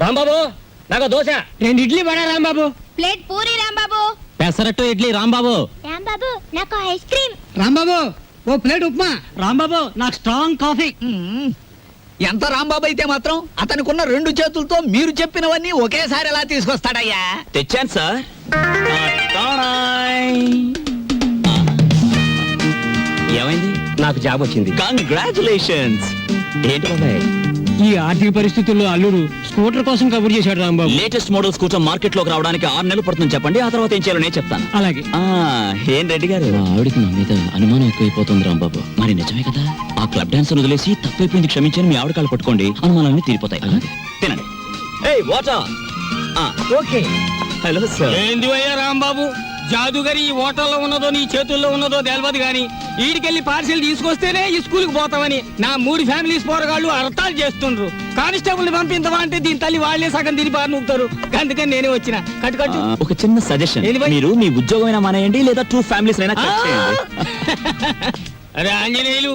రాంబాబు నాకు దోశ 2 ఇడ్లీ పడా రాంబాబు. ప్లేట్ పూరి రాంబాబు. పెసరట్టు ఇడ్లీ రాంబాబు. రాంబాబు నాకు ice cream. Rambabu ఓ plate upma. Rambabu నాకు స్ట్రాంగ్ కాఫీ. ఎంత రాంబాబు అయితే మాత్రం అతనికున్న 2 చేతులతో మీరు చెప్పినవన్నీ ఒకేసారి ఎలా తీసుకొస్తాడయ్యా? తెచ్చాను సార్. ఏమైంది? నాకు జాబ్ వచ్చింది. కంగ్రాచులేషన్స్. ఏంటి బాబాయ్? ఈ ఆర్థిక పరిస్థితుల్లో అల్లుడు స్కూటర్ కోసం కబుర్ చేశాడు Rambabu. Latest model scooter market లోకి రావడానికి 6 నెలలు పడుతుంది చెప్పండి, ఆ తర్వాత ఏం చేయాలో నేను చెప్తాను. అలాగే. ఏం రెడ్డి గారు, ఆవిడికి నా మీద అనుమానం ఎక్కువైపోతుంది రాంబాబు. మరి నిజమే కదా, ఆ క్లబ్ డాన్సర్ వదిలేసి తప్పైపోయింది క్షమించని మీ ఆవిడ కాళ్ళు పట్టుకోండి, అనుమానాన్ని తీరిపోతాయి. తినండి. ఏయ్ వాటర్. ఓకే. Hello sir. ఏంది అయ్యా రాంబాబు, జాదుగరి ఈ హోటల్లో ఉన్నదో నీ చేతుల్లో ఉన్నదో తెలియదు గాని ఈడికెళ్ళి పార్సిల్ తీసుకొస్తేనే ఈ స్కూల్కి పోతామని నా 3 ఫ్యామిలీస్ పోరగాళ్ళు అర్థాలు చేస్తుండ్రు. కానిస్టేబుల్ పంపించవా అంటే దీని తల్లి వాళ్లే సగం తిని బారి నూపుతారు. అందుకని నేనే వచ్చిన. కట్టు ఒక చిన్న సజెషన్, మీరు మీ ఉద్యోగమైనా మానేయండి లేదా 2 ఫ్యామిలీస్ అయినా కట్ చేయండి. అరే ఆంజనేయులు,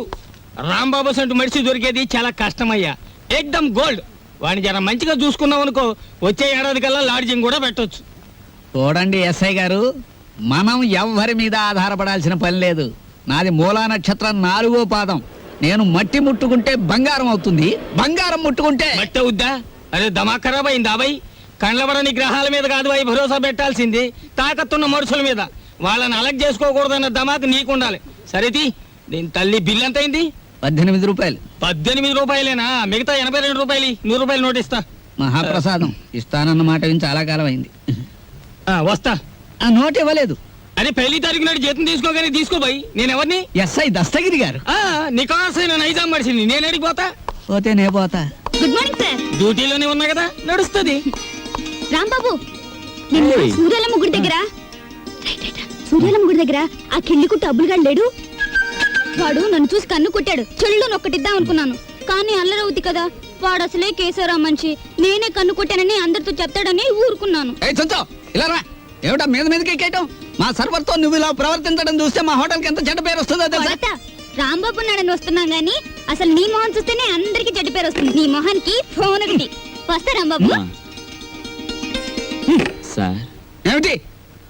రాంబాబు సంటూ మనిషి దొరికేది చాలా కష్టమయ్యా. ఎక్దమ్ గోల్డ్. వాడిని జర మంచిగా చూసుకున్నాం అనుకో, వచ్చే ఏడాది కల్లా లాడ్జింగ్ కూడా పెట్టొచ్చు. చూడండి ఎస్ఐ గారు, మనం ఎవ్వరి మీద ఆధారపడాల్సిన పని లేదు. నాది మూలా నక్షత్రం 4వ పాదం. నేను మట్టి ముట్టుకుంటే బంగారం అవుతుంది, బంగారం ముట్టుకుంటే మట్టి అవుద్దా? అరే దమాక్ ఖరాబ్ అయిందా బాయ్? కండ్లబడని గ్రహాల మీద కాదు బాయ్ భరోసా పెట్టాల్సింది, తాకత్తున్న మనుషుల మీద. వాళ్ళని అలగ్ చేసుకోకూడదన్న దమాక్ నీకుండాలి. సరేది, దీని తల్లి బిల్ ఎంత అయింది? 18 రూపాయలు. 18 రూపాయలేనా? మిగతా 82 రూపాయలు 100 రూపాయలు నోట్ ఇస్తా. మహాప్రసాదం. ఇస్తానన్న మాట విని చాలా కాలం అయింది. వస్తా. ఆ నోట్ ఇవ్వలేదు. అరే 1 తారీఖు నాడు జీతం తీసుకోగానే తీసుకో బాయ్. నేను ఎవరిని? ఎస్ఐ దస్తగిరి గారు. నికాసైన నైజాం మనిషిని. నేను అడిగిపోతా. పోతే నే పోతా. Good morning sir. డ్యూటీలోనే ఉన్నా కదా, నడుస్తుంది. రాంబాబు, నిన్న సూర్యాలమ్మ గుడి దగ్గర సూర్యాలమ్మ గుడి దగ్గర ఆ కిళ్ళికు డబ్బులుగా లేడు. వాడు నన్ను చూసి కన్ను కొట్టాడు. చెల్లు నొక్కటిద్దాం అనుకున్నాను, కానీ అల్లరవుతి కదా. వాడు అసలే కేశవరా మనిషి. నేనే కన్ను కొట్టానని అందరితో చెప్తాడని ఊరుకున్నాను. ఇలా రా. ఏమిటా మీద మీదకి ఎక్కేయటం? మా సర్వర్ తో నువ్వు ఇలా ప్రవర్తించడం చూస్తే మా హోటల్ కి ఎంత చెడ్డ పేరు వస్తుందో తెలుసా? రాంబాబు నాడని వస్తున్నాం గానీ అసలు నీ మొహం చూస్తేనే అందరికి చెడ్డ పేరు వస్తుంది. నీ మొహానికి ఫోన్ ఒకటి. వస్తా రాంబాబు. సార్, ఏమిటి?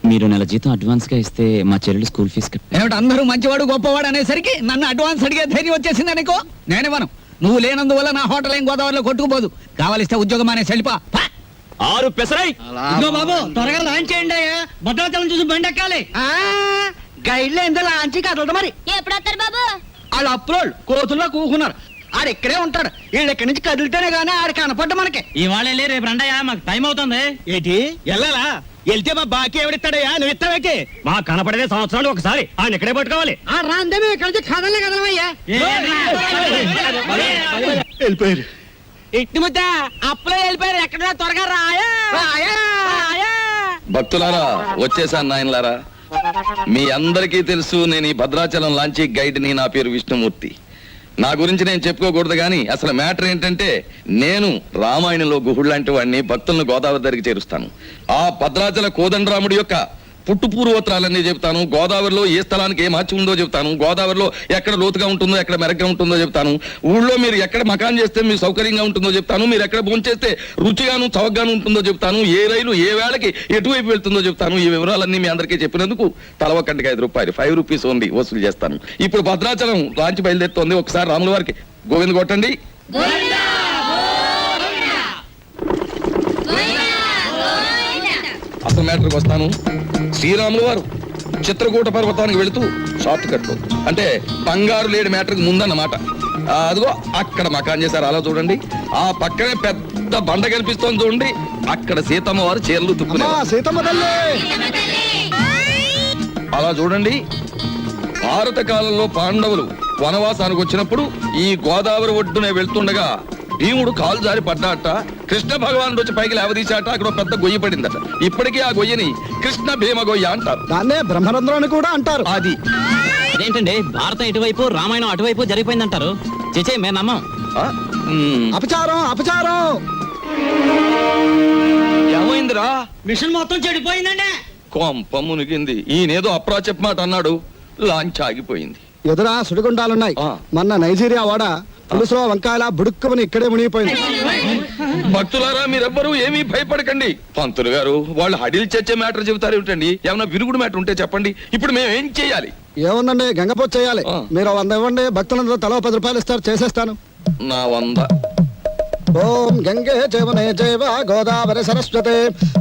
మీరు నెల జీతం అడ్వాన్స్ గా ఇస్తే మా చెల్లెలు స్కూల్ ఫీజు ఏమిటి అందరూ మంచివాడు గొప్పవాడు అనేసరికి నన్ను అడ్వాన్స్ అడిగే ధైర్యం వచ్చేసింది అనుకో. నేనివ్వను. నువ్వు లేనందువల్ల నా హోటల్ ఏం గోదావరిలో కొట్టుకుపోదు. కావాలిస్తే ఉద్యోగం అనే వెళ్ళిపా. 6 పెసరై. బాబు త్వరగా లాంచ్ చేయండి అయ్యా. భద్రాచలం చూసి బండి ఎక్కాలి. గైడ్లో ఎంత లాంచి కదలదు మరి. ఎప్పుడు వస్తారు బాబు? వాళ్ళు అప్రోల్ కోతుల్లో కూకున్నారు. ఆడు ఇక్కడే ఉంటాడు. వీళ్ళు ఇక్కడి నుంచి కదిలితేనే గానీ ఆడు కనపడ్డ మనకి. ఇవాళ రేపు రండయ్యా, మాకు టైం అవుతుంది. ఏంటి వెళ్ళాలా? వెళ్తే మా బాకీ ఎవడిస్తాడయ్యా? నువ్వు ఇస్తావేకి? మా కనపడేదే సంవత్సరాలు ఒకసారి. ఆయన ఇక్కడే పట్టుకోవాలి. రాందేమే ఇక్కడ నుంచి కదలే కదలమయ్యా. వెళ్ళిపోయారు. ఇట్టి ముద్ద అప్పులో వెళ్ళిపోయారు. ఎక్కడ త్వరగా రాయా. భక్తులారా, వచ్చేసాను నాయనలారా. మీ అందరికీ తెలుసు, నేను ఈ భద్రాచలం లాంచీ గైడ్ని. నా పేరు విష్ణుమూర్తి. నా గురించి నేను చెప్పుకోకూడదు కానీ అసలు మ్యాటర్ ఏంటంటే, నేను రామాయణంలో గుహుడు లాంటి వాడిని. భక్తులను గోదావరి దగ్గరికి చేరుస్తాను. ఆ భద్రాచల కోదండరాముడి యొక్క పుట్టు పూర్వోత్తరాలన్నీ చెప్తాను. గోదావరిలో ఏ స్థలానికి ఏ మార్చి ఉందో చెప్తాను. గోదావరిలో ఎక్కడ లోతుగా ఉంటుందో, ఎక్కడ మెరగ్గా ఉంటుందో చెప్తాను. ఊళ్ళో మీరు ఎక్కడ మకాన్ చేస్తే మీకు సౌకర్యంగా ఉంటుందో చెప్తాను. మీరు ఎక్కడ భోంచేస్తే రుచిగాను చవకగాను ఉంటుందో చెప్తాను. ఏ రైలు ఏ వేళకి ఎటువైపు వెళ్తుందో చెప్తాను. ఈ వివరాలన్నీ మీ అందరికీ చెప్పినందుకు తల ఒక్కంటికి 5 రూపాయలు, 5 రూపీస్ ఓన్లీ వసూలు చేస్తాను. ఇప్పుడు భద్రాచలం లాంచి బయలుదేరుతోంది. ఒకసారి రాముల వారికి గోవింద కొట్టండి. అసలు మ్యాటర్కి వస్తాను. శ్రీరాములు వారు చిత్రకూట పర్వతానికి వెళుతూ షార్ట్ కట్ అంటే బంగారు లేడి మ్యాటర్కి ముందన్నమాట. అదిగో అక్కడ మకాన్ చేశారు. అలా చూడండి. ఆ పక్కనే పెద్ద బండ కనిపిస్తోంది చూడండి. అక్కడ సీతమ్మ వారు చీరలు తుక్కున్నారు. అలా చూడండి. భారత కాలంలో పాండవులు వనవాసానికి వచ్చినప్పుడు ఈ గోదావరి ఒడ్డునే వెళ్తుండగా భీముడు కాలు జారి పడ్డాట. కృష్ణ భగవానుడు వచ్చి పైకి లేవదీశాట. అక్కడ పెద్ద గొయ్యి పడిందట. ఇప్పటికీ ఆ గొయ్యని కృష్ణ భీమ గొయ్య అంటారు. దాన్నే బ్రహ్మరంధ్రం అని కూడా అంటారు. అది అదేంటండి, భారతం ఇటువైపు రామాయణం అటువైపు జరిగిపోయిందంటారు. చేచే మేము నమ్మం. అపచారం అపచారం. ఏమైందిరా? మిషన్ మొత్తం చెడిపోయిందండి. కొంప మునిగింది. ఈయనేదో అప్రాచప్ మాట అన్నాడు. లాంచ్ ఆగిపోయింది. ఎదురా సుడిగుండాలున్నాయి. మొన్న నైజీరియా వాడ పులుసులో వంకాయల బుడుక్కుమని ఇక్కడే మునిగిపోయింది. భక్తులారా మీరెవ్వరూ ఏమీ భయపడకండి. పంతులు గారు వాళ్ళు హడిల్ చచ్చే మ్యాటర్ చెబుతారు ఏమిటండి? ఏమన్నా విరుగుడు మ్యాటర్ ఉంటే చెప్పండి. ఇప్పుడు మేము ఏం చేయాలి? ఏముందండి, గంగపోతు చేయాలి. ఆ. మీరు 100 ఇవ్వండి, భక్తులందరూ తలో 10 రూపాయలు ఇస్తారు, చేసేస్తాను. నా 100. ఓం గంగే జవనే జైవ గోదావరి సరస్వతే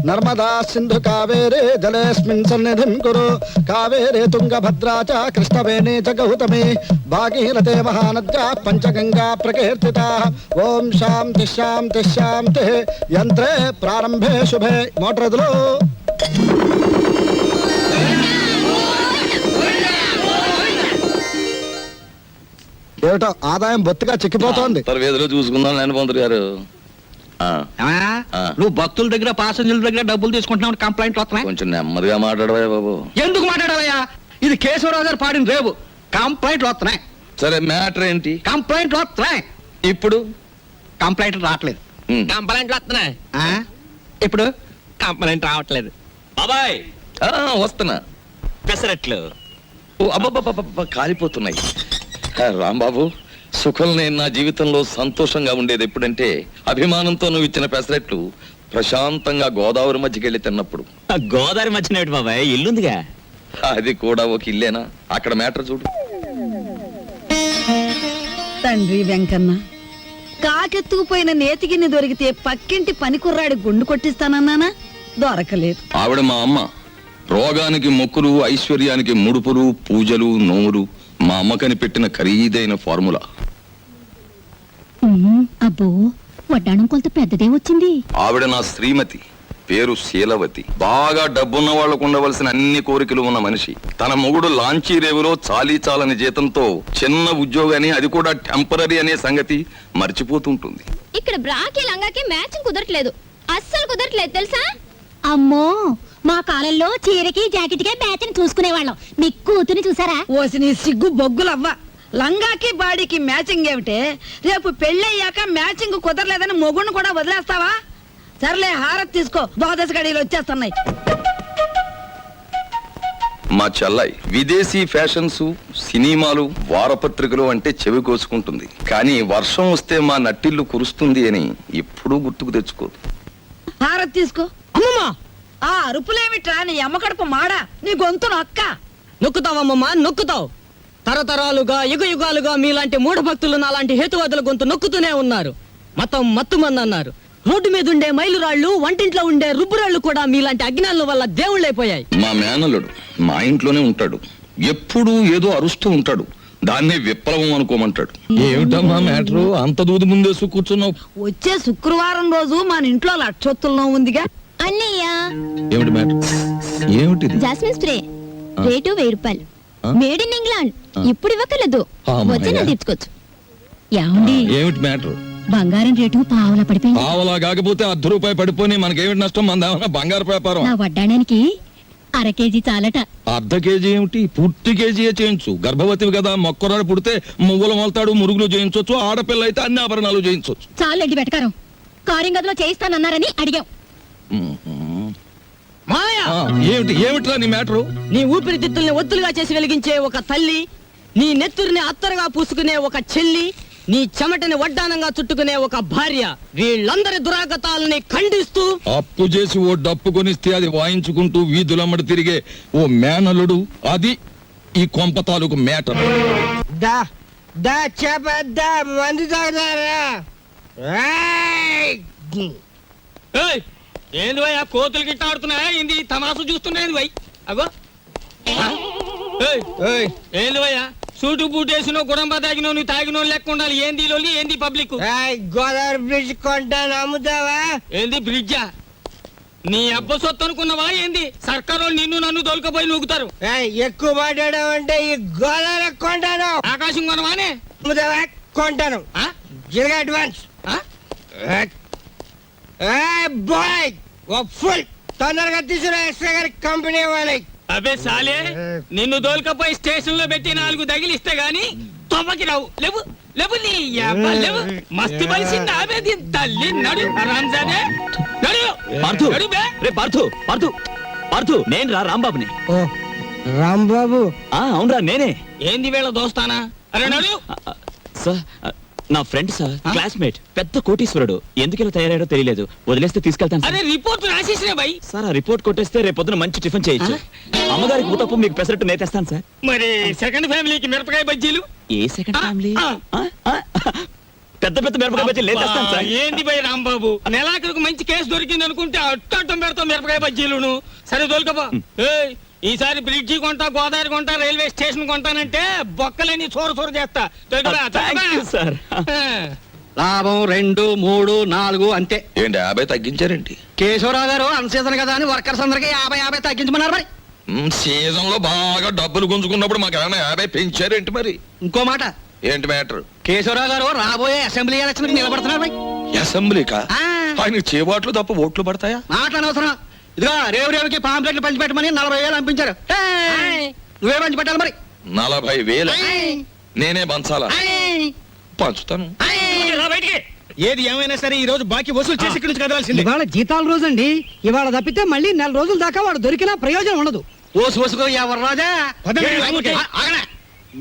నర్మదా సింధు కావేరే జలేస్మిన్ సన్నిధిం కురు కావేరే తుంగభద్రా చ కృష్ణవేణి చ గౌతమి భాగీరథే మహానద్యా పంచగంగా ప్రకీర్తితా. ఓం శాంతి శాంతి శాంతి. యంత్రే ప్రారంభే శుభే. మోటార్ ఎదులు. ఏమిటో ఆదాయం బొత్తిగా చిక్కిపోతోంది. అంతర్వేదిలో చూసుకుందాం లేని పంతులు గారు. ఆ, ఆ. నువ్వు భక్తుల దగ్గర పాసెంజర్ల దగ్గర డబ్బులు తీసుకుంటున్నావు, కంప్లైంట్లు వస్తున్నాయి. కొంచెం నెమ్మదిగా మాట్లాడవా బాబు. ఎందుకు మాట్లాడాలయ్యా? ఇది కేశవరావు గారు పాడిన రేవు. కంప్లైంట్లు వస్తున్నాయి, సరే మ్యాటర్ ఏంటి కంప్లైంట్లు వస్తున్నాయి. ఇప్పుడు? కంప్లైంట్లు రావట్లేదు. ఉమ్. కంప్లైంట్లు వస్తున్నాయి. ఆ? ఇప్పుడు కంప్లైంట్ రావట్లేదు. బాబాయ్ ఆ, వస్తున్నా. పెసరట్లు. ఓ అబ్బబ్బబ్బబ్బ, కాలిపోతున్నాయి. రాంబాబు, సుఖం నేను నా జీవితంలో సంతోషంగా ఉండేది ఎప్పుడంటే అభిమానంతో నువ్వు ఇచ్చిన పెసరెట్లు ప్రశాంతంగా గోదావరి మధ్యకి వెళ్ళి తిన్నప్పుడు. ఆ గోదావరి మధ్యన ఏమిటి బాబాయ్, ఇల్లుందిగా. అది కూడా ఒక ఇల్లేనా? అక్కడ మ్యాటర్ చూడు. తండ్రి వెంకన్న, కాకెత్తుకుపోయిన నేతిగిన్ని దొరికితే పక్కింటి పనికుర్రాడి గుండు కొట్టిస్తానన్నానా? దొరకలేదు. ఆవిడ మా అమ్మ. రోగానికి మొక్కులు, ఐశ్వర్యానికి ముడుపులు, పూజలు, నోములు మా అమ్మ కనిపెట్టిన ఖరీదైన ఫార్ములా. అబ్బో, వడ్డాణం కొలత పెద్దదే వచ్చింది. ఆవిడ నా శ్రీమతి, పేరు శీలవతి. బాగా డబ్బున్న వాళ్లకు ఉండవలసిన అన్ని కోరికలు ఉన్న మనిషి. తన మొగుడు లాంచీ రేవులో చాలీ చాలని జీతంతో చిన్న ఉద్యోగాన్ని, అది కూడా టెంపరరీ అనే సంగతి మర్చిపోతుంటుంది. ఇక్కడ బ్రాకి లంగాకి మ్యాచింగ్ కుదరట్లేదు, అస్సలు కుదరట్లేదు తెలుసా? అమ్మో, మా కాలంలో చీరకి జాకెట్కే మ్యాచింగ్ చూసుకునేవాళ్ళం. మీ కూతుని చూసారా? ఓసి నీ సిగ్గు బొగ్గులవ్వ. లంగాకి బాడీకి మ్యాచింగ్ ఏమిటే? రేపు పెళ్ళయ్యాక మ్యాచింగ్ కుదరలేదని మొగుణ్ణి కూడా వదిలేస్తావా? సర్లే, హారతి తీసుకో, ద్వాదశ గడియలు వచ్చేస్తున్నాయి. మా చెల్లాయి విదేశీ ఫ్యాషన్స్, సినిమాలు, వారపత్రికలు అంటే చెవి కోసుకుంటుంది. కానీ వర్షం వస్తే మా నట్టిల్లు కురుస్తుంది అని ఎప్పుడూ గుర్తుకు తెచ్చుకోదు. హారతి తీసుకో. అమ్మమ్మా, ఆ అరుపులేమిట్రా? నీ అమ్మ కడుపు మాడా, నీ గొంతు నొక్క. నొక్కుతావమ్మమ్మా, నొక్కుతావు. తరతరాలుగా యుగాలుగా మీలాంటి మూఢ భక్తులు నాలాంటి హేతువాదుల గొంతు నొక్కుతూనే ఉన్నారు. మతం మత్తుమంది అన్నారు. రోడ్డు మీద ఉండే మైలురాళ్లు, వంటింట్లో ఉండే రుబ్బురాళ్లు కూడా మీలాంటి అజ్ఞానుల వల్ల దేవుళ్ళైపోయాయి. మా మేనల్లుడు మా ఇంట్లోనే ఉంటాడు. ఎప్పుడూ ఏదో అరుస్తూ ఉంటాడు. దాన్నే విప్లవం అనుకోమంటాడు. ఏమిటమ్మా మ్యాటరు? అంత దూది ముందేసు కూర్చున్నావు. వచ్చే శుక్రవారం రోజు మన ఇంట్లో లక్షొత్తుల్లో ఉందిగా. అన్నయ్య, ఏమిటి మ్యాటర్? ఏమిటిది? జాస్మిన్ స్ప్రే రేటు 1000 రూపాయలు. Made in England. ఇప్పుడు ఇవ్వకలేదు, అమ్మయ్య. వచ్చి నేను తీర్చుకోవచ్చు. ఏమండి, ఏమిటి మ్యాటర్? బంగారం రేటు పావులా పడిపోయింది. పావలా కాకపోతే ₹10 పడిపోయి మనకేమిటి నష్టం? మన బంగారు వ్యాపారం. నా వడ్డాణానికి 1/2 కేజీ చాలట. ½ కేజీ ఏమిటి? పూర్తి కేజీయే చేయించు. గర్భవతివి కదా, మొక్కరాడు పుడితే మువ్వలు మొలతాడు, మురుగులు చేయించవచ్చు. ఆడపిల్ల అయితే అన్ని ఆభరణాలు చేయించవచ్చు. చాలండి వెటకారం. కారింగదిలో చేయిస్తానన్నారని అడిగాం. మాయా, ఏమిట్రా నీ మ్యాటరు? నీ ఊపిరితిత్తుల్ని ఒత్తులుగా చేసి వెలిగించే ఒక తల్లి, నీ నెత్తురిని అత్తరుగా పూసుకునే ఒక చెల్లి, నీ చెమటని వడ్డానంగా చుట్టుకునే ఒక భార్య, వీళ్ళందరి దురాగతాలని ఖండిస్తూ అప్పు చేసి ఓ డప్పు కొనిస్తే అది వాయించుకుంటూ వీధులమ్మడి తిరిగే ఓ మేనలుడు, అది ఈ కొంప తాలూకు మేటర్. ఏంది వై, ఆ కోతులు గిట్ట ఆడుతున్నాయా? ఏంది తమాసు చూస్తున్నాయి వై? అగో ఏంది వయ్యా, సూటు బూట్ వేసినో గుడంబా తాగినో నువ్వు తాగినో లెక్క ఉండాలి. ఏంది లోలి, ఏంది పబ్లిక్? గోదావరి బ్రిడ్జ్ కొంటాను, అమ్ముతావా? ఏంది బ్రిడ్జా? నీ అబ్బ సొత్తు అనుకున్నావా ఏంది? సర్కారు నిన్ను నన్ను దొలకపోయి నూగుతారు. ఎక్కువ మాట్లాడావంటే ఈ గోదావరి కొంటాను. ఆకాశం కొనవానే? అమ్ముతావా? కొంటాను. జిరగా అడ్వాన్స్. బాయ్, ఫుల్ తొందరగా తీసుకురా ఎస్ఐ గారి కంపెనీ వాళ్ళకి. అబే సాలే, నిన్ను దోల్కపోయి స్టేషన్ లో పెట్టి 4 తగిలిస్తే గాని తొమ్మకి రావు. లేవు లేవు, నీ యబ్బ లేవు. మస్తు బలిసింది ఆమె దీని తల్లి. నడు రంజానే, నడు నడు బే. రే పార్థు, పార్థు, పార్థు, నేను రా రాంబాబుని. రాంబాబు? అవునరా నేనే. ఏంది వీళ్ళ దోస్తానా? అరే నడు. సార్ నా ఫ్రెండ్ సార్ క్లాస్మేట్ పెద్ద కోటీశ్వరుడు ఎందుకు ఇలా తయారయ్యాడో తెలియలేదు వదిలేస్తే తీసుకెళ్తాను అరే సార్. రిపోర్ట్ రాసేసిన భయ్. సార్ ఆ రిపోర్ట్ కొట్టేస్తే రేపు పొద్దున మంచి టిఫిన్ చేయొచ్చు అమ్మగారికి ఊతప్పం మీకు పెసరట్టు నేతేస్తాను సార్. మరి సెకండ్ ఫ్యామిలీకి మిరపకాయ బజ్జీలు. ఏ సెకండ్ ఫ్యామిలీ ఆ. పెద్ద పెద్ద మిరపకాయ బజ్జీలు నేతేస్తాను సార్. ఏంటి భయ్ రాంబాబు, నెలాఖరికి మంచి కేసు దొరికింది అనుకుంటే అట్టం పెడతాం మిరపకాయ బజ్జీలును. సరే దొరకబా. ఏయ్, ఈసారి బ్రిడ్జి కొంటా, గోదావరి కొంటా, రైల్వే స్టేషన్ కొంటానంటే బొక్కలని చోర చేస్తా. దొరకబా, Thank you, sir. లాభం 2, 3, 4 అంతే. ఏంటి 50 తగ్గించారేంటి? కేశవరావు గారు అన్సీజన్ కదా అని వర్కర్స్ అందరికి 50 తగ్గించమన్నారు. మరి సీజన్ లో బాగా డబ్బులు గుంజుకున్నప్పుడు మాకు ఏమైనా 50 పెంచారేంటి మరి? ఇంకో మాట, ఏంటి మ్యాటర్? కేశవరావు గారు రాబోయే అసెంబ్లీ ఎలక్షన్ నిలబడుతున్నారు. మరి అసెంబ్లీకా? ఆ. ఆయనకి చేబాట్లు తప్ప ఓట్లు పడతాయా? మాట్లాడనవసరం. ఇదిగో రేవుకి పాంప్లెట్లు పంచిపెట్టమని 40,000 పంపించారు. నువ్వే పంచి పెట్టాలి. మరి 40,000 నేనే పంచాలా? పంచుతాను. రా బయటికి. ఏది ఏమైనా సరే ఈ రోజు బాకీ వసూలు చేసి ఇక్కడి నుంచి కదలాల్సింది. ఇవాళ జీతాల రోజు అండి. ఇవాళ తప్పితే మళ్ళీ 4 రోజుల దాకా వాడు దొరికినా ప్రయోజనం ఉండదు. ఓసుకో ఎవరు రాజా. ఆగనే.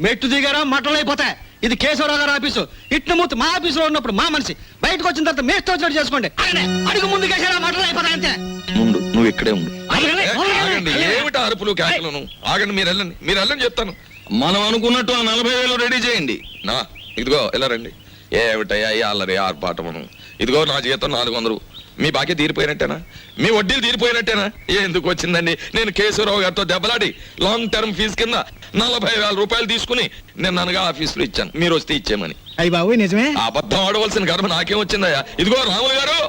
మెట్టు దిగారా మట్టలు అయిపోతాయి. ఇది కేశవరావు గారు ఆఫీసు. ఇట్ల మూర్తి మా ఆఫీసులో ఉన్నప్పుడు మా మనిషి, బయటకు వచ్చిన తర్వాత మేస్తో వచ్చినట్టు చేసుకోండి. ఆగనే. అడుగు ముందు కేసారా మట్టలు అయిపోతాయి అంతే. ముందు నువ్వు ఇక్కడే ఉండు. ఆగనే. ఆగండి, ఏమిటి అరుపులు కేకలను? ఆగండి, మీరు వెళ్ళండి చెప్తాను. మనం అనుకున్నట్టు ఆ 40,000 రెడీ చేయండి. నా ఇదిగో ఇలా రండి. ఏమిటయ్యా ఈ అల్లరి ఆర్పాటమును? ఇదిగో నా జీతం 400. మీ బాకీ తీరిపోయినట్టేనా? మీ వడ్డీలు తీరిపోయినట్టేనా? ఎందుకు వచ్చిందండి? నేను కేశవరావు గారితో దెబ్బలాడి లాంగ్ టర్మ్ ఫీజు కింద 40,000 రూపాయలు తీసుకుని నేను అనగా ఆఫీసులో ఇచ్చాను. మీరు వస్తే ఇచ్చేమని. అయ్యి బాబు నిజమే. అబద్ధం ఆడవలసిన గర్భ నాకేం వచ్చిందయ్యా? ఇదిగో రాము గారు,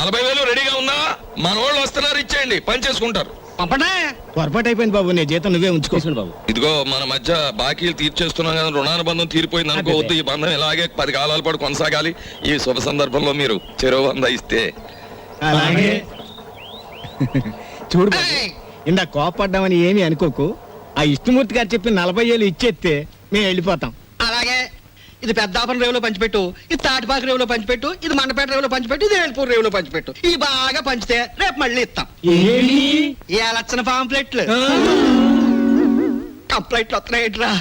40,000 రెడీగా ఉందా? మన వాళ్ళు వస్తున్నారు, ఇచ్చేయండి, పని చేసుకుంటారు. పంపడా. పొరపాటు అయిపోయింది బాబు, నీ జీతం నువ్వే ఉంచుకోవాలి బాబు. ఇదిగో మన మధ్య బాకీలు తీర్చేస్తున్నాం కదా, రుణానుబంధం తీరిపోయింది అనుకోవద్దు. ఈ బంధం ఇలాగే 10 కాలాల పాటు కొనసాగాలి. ఈ శుభ సందర్భంలో మీరు చెరువు 100 ఇస్తే. అలాగే. చూడు బాబు, ఇందా కోపడ్డామని ఏమీ అనుకోకు. ఆ ఇష్టమూర్తి గారు చెప్పి 40,000 ఇచ్చేస్తే మేము వెళ్ళిపోతాం. అలాగే. ఇది పెద్దాపురం రేవులో పంచిపెట్టు, ఇది తాటిపాక రేవులో పంచిపెట్టు, ఇది మండపేట రేవులో పంచిపెట్టు, ఇది ఏల్పూర్ రేవులో పంచిపెట్టు. ఇవి బాగా పంచితే రేపు మళ్ళీ ఇస్తాం. ఈ లక్షణ పాంప్లెట్లు కంప్లైంట్లు వస్తున్నాయిట్రా.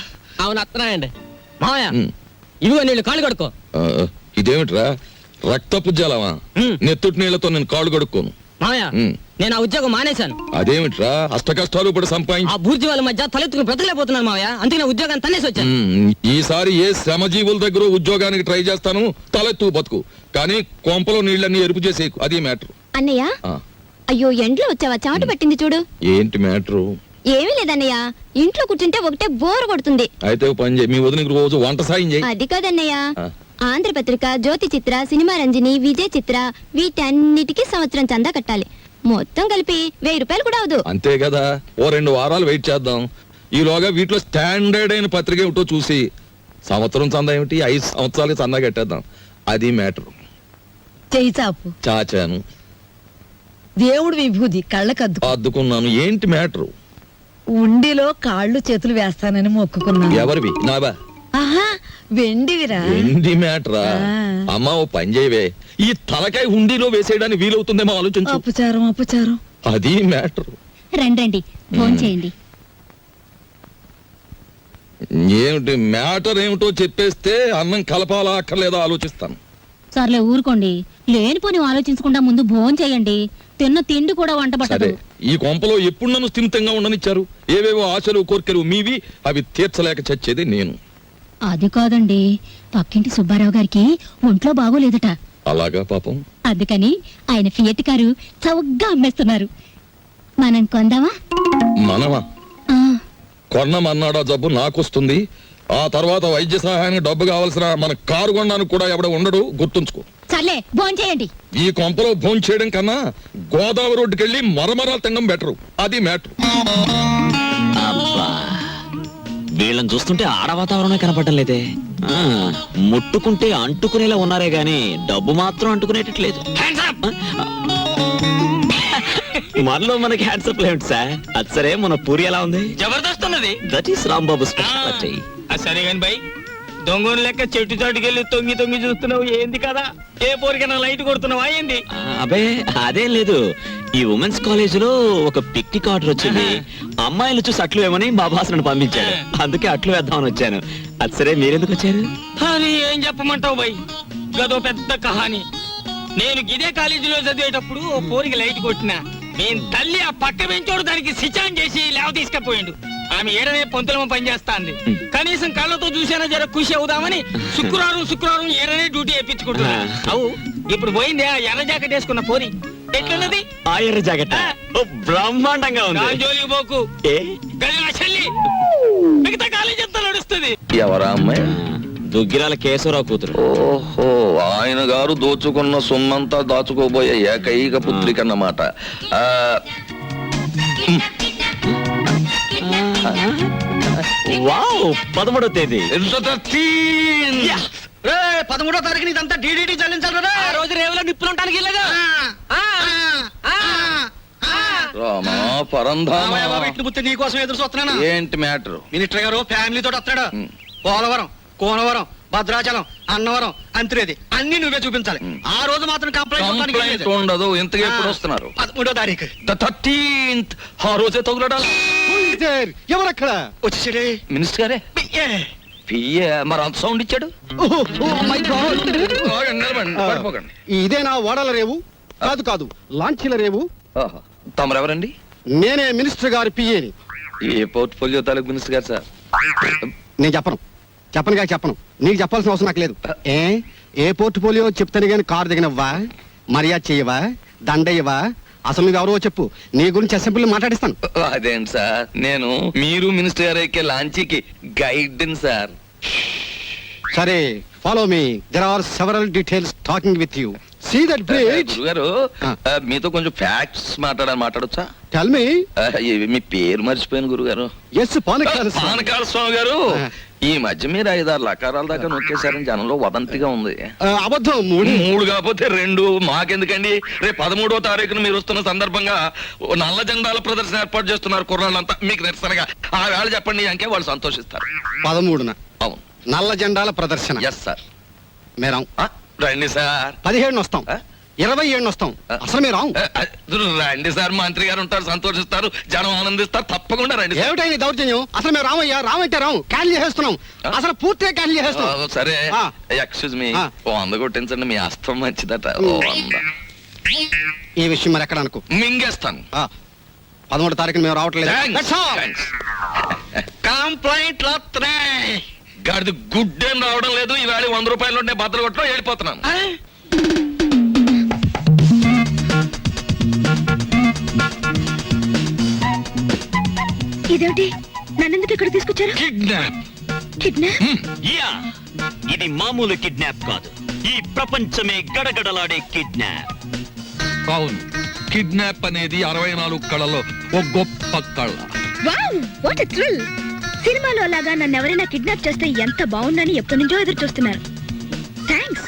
అవును వస్తున్నాయండి. మావయ్య ఉమ్. ఇదిగో నీళ్ళు కాళ్ళు కడుక్కో. ఇదేమిట్రా రక్తపు జలమా? నెత్తుటి నీళ్లతో నేను కాళ్ళు కడుక్కోను. మావయ్య ఉమ్. నేను ఆ ఉద్యోగం మానేశాను. అదేమిట్రా అష్ట కష్టాలు ఇప్పుడు ఆ సంపాదించి బూర్జీ వాళ్ళ మధ్య తలెత్తుకుని బ్రతకలేకపోతున్నాను మావయ్య. అందుకే ఉద్యోగాన్ని తన్నేసి వచ్చాను. ఈసారి ఏ శ్రమజీవుల దగ్గర ఉద్యోగానికి ట్రై చేస్తాను. తలెత్తు బతుకు, కానీ కొంపలో నీళ్ళన్నీ ఎరుపు చేసేకు. అది మ్యాటర్. అన్నయ్య, అయ్యో ఎండ్లో వచ్చావా? చెమట పట్టింది చూడు. ఏంటి మ్యాటరు? ఏమీ లేదన్నయ్య, ఇంట్లో కూర్చుంటే ఒకటే బోర్ కొడుతుంది. అయితే ఓ పని చేయి, మీ వదినకి రోజు వంట సాయం చేయి. అది కాదన్నయ్య, ఆ. ఆంధ్రపత్రిక, జ్యోతి చిత్ర, సినిమా రంజని, విజయ్ చిత్ర, వీటన్నిటికీ సంవత్సరం చందా కట్టాలి. మొత్తం కలిపి 1000 రూపాయలు కూడా అవదు. అంతే కదా, ఓ 2 వారాలు వెయిట్ చేద్దాం. ఈలోగా వీటిలో స్టాండర్డ్ అయిన పత్రిక ఏమిటో చూసి సంవత్సరం చందా ఏమిటి, 5 సంవత్సరాలకి చందా కట్టేద్దాం. అది మ్యాటర్. చెయ్యి చాపు. చాచాను, దేవుడు విభూది కళ్ళకద్దు. అద్దుకున్నాను. ఏంటి మ్యాటరు? ఉండిలో కాళ్ళు చేతులు వేస్తానని మొక్కుకున్నాను. ఎవరివి? నావా? ఆహా, వెండివిరా. ఏంటి మ్యాటరా? అమ్మా ఓ పని చేయవే, ఈ తలకాయ హుండీలో వేసేయడానికి వీలవుతుందేమో ఆలోచించు. అపచారం. అది మ్యాటర్. రండి ఫోన్ చేయండి. ఏమిటి మ్యాటర్ ఏమిటో చెప్పేస్తే అన్నం కలపాలా అక్కర్లేదా ఆలోచిస్తాను. సర్లే ఊరుకోండి, లేనిపోని ఆలోచించకుండా ముందు భోజనం చేయండి. తిన్న తిండి కూడా వంట సరే, పట్టదు. ఈ కొంపలో ఎప్పుడు నన్ను స్థిమితంగా ఉండనిచ్చారు? ఏవేవో ఆశలు కోర్కెలు మీవి, అవి తీర్చలేక చచ్చేది నేను. అది కాదండి, పక్కింటి సుబ్బారావు గారికి ఒంట్లో బాగోలేదట. అలాగా పాపం. అందుకని ఆయన ఫియట్ కారు చౌకగా అమ్మేస్తున్నారు. మనం కొందామా? మనమా? ఆ, కొన్నమన్నాడా జబ్బు నాకొస్తుంది. ఆ తర్వాత వైద్య సహాయానికి డబ్బు కావాల్సిన మన కారు కొనడానికి కూడా ఎవడ ఉండడు, గుర్తుంచుకో. సర్లే భోజనం చేయండి. ఈ కొంపలో భోంచేయడం చేయడం కన్నా గోదావరి రోడ్డుకెళ్ళి మరమరాలు తినడం బెటరు. అది మ్యాటర్. అబ్బా, వీళ్ళని చూస్తుంటే ఆడ వాతావరణమే కనపడటం లేదే. ముట్టుకుంటే అంటుకునేలా ఉన్నారే గాని డబ్బు మాత్రం అంటుకునేటట్లేదు. మనలో మనకి హ్యాండ్సప్ లేమిటి సార్. అది సరే, మన పూరి ఎలా ఉంది? జబర్దస్త్ ఉన్నది. That is Rambabu speciality. సరే గాని బై, దొంగను లెక్క చెట్టు చాటుకెళ్ళి తొంగి చూస్తున్నావు ఏంది కదా? ఏ పోరికైనా లైట్ కొడుతున్నావా ఏంది? అబే అదేం లేదు, ఈ ఉమెన్స్ కాలేజ్ లో ఒక పిక్నిక్ ఆర్డర్ వచ్చింది. అమ్మాయిలు చూసి అట్లు వేమని మా బాస్ నన్ను పంపించాడు. అందుకే అట్లు వేద్దామని వచ్చాను. అది సరే, మీరెందుకు వచ్చారు? అని ఏం చెప్పమంటావు బై, గదో పెద్ద కహాని. నేను ఇదే కాలేజీలో చదివేటప్పుడు ఓ పోరికి లైట్ కొట్టినా. నేను తల్లి ఆ పక్క పెంచోడు దానికి సిచాన్ చేసి లేవ తీసుకపోయిండు. ఆమె ఏడనే పొంతులమ పనిచేస్తాంది. కనీసం కళ్ళతో చూసినా జర ఖుషి అవుదామని శుక్రవారం ఏడనే డ్యూటీ వేయించుకుంటున్నా. అవు ఇప్పుడు పోయింది ఆ ఎర్ర జాకెట్ వేసుకున్న పోరి. ఎట్లున్నది ఆ ఎర్ర జాకెట్ బ్రహ్మాండంగా ఉంది. జోలికి పోకు, ఏ గది నా చెల్లి. మిగతా కాలేజీ అంతా నడుస్తుంది. ఎవరా అమ్మాయి? దుగ్గిరాల కేశవరావు కూతురు. ఓహో, ఆయన గారు దోచుకున్న సొమ్మంతా దాచుకోబోయే ఏకైక పుత్రిక అన్నమాట. వావ్, 13వ తేదీ. 13వ తారీఖున ఇదంతా డీడీటీ చెల్లించాలి రే. ఆ రోజు రేవులో నిప్పులుంటానికి వెళ్ళగా రామా పరంధామా, రామయ్య బాబు, ఇట్లు బుత్తి నీకోసం ఎదురు చూస్తున్నాను. ఏంటి మ్యాటర్? మినిస్టర్ గారు ఫ్యామిలీ తోటి వస్తాడు. పోలవరం, కోనవరం, భద్రాచలం, అన్నవరం, అంత్రేది అన్ని నువ్వే చూపించాలి. ఆ రోజు మాత్రం కంప్లైంట్ ఉండదు. ఇంతగా ఎప్పుడు వస్తున్నారు? 13వ తారీఖు 13th. ఆ రోజే తగులడాలి. ఎవరక్కడ? వచ్చేసాడే మినిస్టర్ గారే. పియ్యే మరి అంత సౌండ్ ఇచ్చాడు. నిలబడండి, పడిపోకండి. ఇదేనా ఓడల రేవు? కాదు కాదు, లాంచీల రేవు. ఓహో, తమరెవరండి? నేనే మినిస్టర్ గారి పిఏని. ఏ పోర్ట్ఫోలియో తాలూకు మినిస్టర్ గారు సార్? నేను చెప్పను చెప్పను. నీకు చెప్పాల్సిన అవసరం నాకు లేదు. ఏ పోర్ట్ఫోలియో చెప్తాను గాని కారు దిగనవ్వా, మర్యాద చెయ్యవా, దండయ్యవా? అసలు నువ్వు ఎవరో చెప్పు, నీ గురించి అసెంబ్లీ మాట్లాడిస్తాను. అదేంటి సార్, నేను మీరు మినిస్టర్ గారు ఎక్కే లాంచీకి గైడ్ సార్. సరే, follow me. There are several details talking with you. See that bridge. గురుగారు, మీతో కొంచెం ఫ్యాక్ట్స్ మాట్లాడొచ్చా? Tell me. మీ పేరు మర్చిపోయాను గురుగారు. ఎస్, పానకాల పానకాల స్వామి గారు. ఈ మధ్య మీరు 5-6 లకారాల దాకా నొక్కేశారని జనంలో వదంతిగా ఉంది. అబద్ధం. 3 కాకపోతే 2. మాకెందుకండి? రేపు 13వ తారీఖున మీరు వస్తున్న సందర్భంగా నల్ల జెండాల ప్రదర్శన ఏర్పాటు చేస్తున్నారు కుర్రాళ్ళంతా. మీకు నిరసనగా ఆ వేళ చెప్పండి అంకే వాళ్ళు సంతోషిస్తారు. 13న అవును, నల్ల జెండాల ప్రదర్శన. Yes sir. మేరాం. రండి సార్. 17 వస్తాం, 27 వస్తాం. అసలు మీరు రండి సార్, మంత్రి గారు ఉంటారు, సంతోషిస్తారు, జనం ఆనందిస్తారు. తప్పకుండా రండి సార్. ఏమిటైంది దౌర్జన్యం? అసలు మేము రామయ్యా, రామంటే రాము. క్యాన్సిల్ చేసేస్తున్నాం, అసలు పూర్తిగా క్యాన్సిల్ చేసేస్తున్నాం. సరే, ఆ. ఎక్స్క్యూజ్ మీ, ఆ. 100 కొట్టించండి. మీ అస్తం మంచిదట. 100 ఈ విషయం మరి ఎక్కడ అనుకో. మింగేస్తాను. 13వ తారీఖున మేము రావట్లేదు. Thanks. That's all. Thanks. Complaint వస్తున్నాయి. గాడిది గుడ్డేం రావడం లేదు. ఈవేళ 100 రూపాయలు ఉంటే బద్దలు కొట్టడం వెళ్ళిపోతున్నాను. ఇదేమిటి, నన్నెందుకు ఇక్కడ తీసుకొచ్చారు? కిడ్నాప్. కిడ్నాప్? యా, ఇది మామూలు కిడ్నాప్ కాదు. ఈ ప్రపంచమే గడగడలాడే కిడ్నాప్. అవును, కిడ్నాప్ అనేది 64 కళలో ఒక గొప్ప కళ. Wow, what a thrill! సినిమాలో అలాగా నన్ను ఎవరైనా కిడ్నాప్ చేస్తే ఎంత బాగుందని ఎప్పటి నుంచో ఎదురు చూస్తున్నారు. Thanks.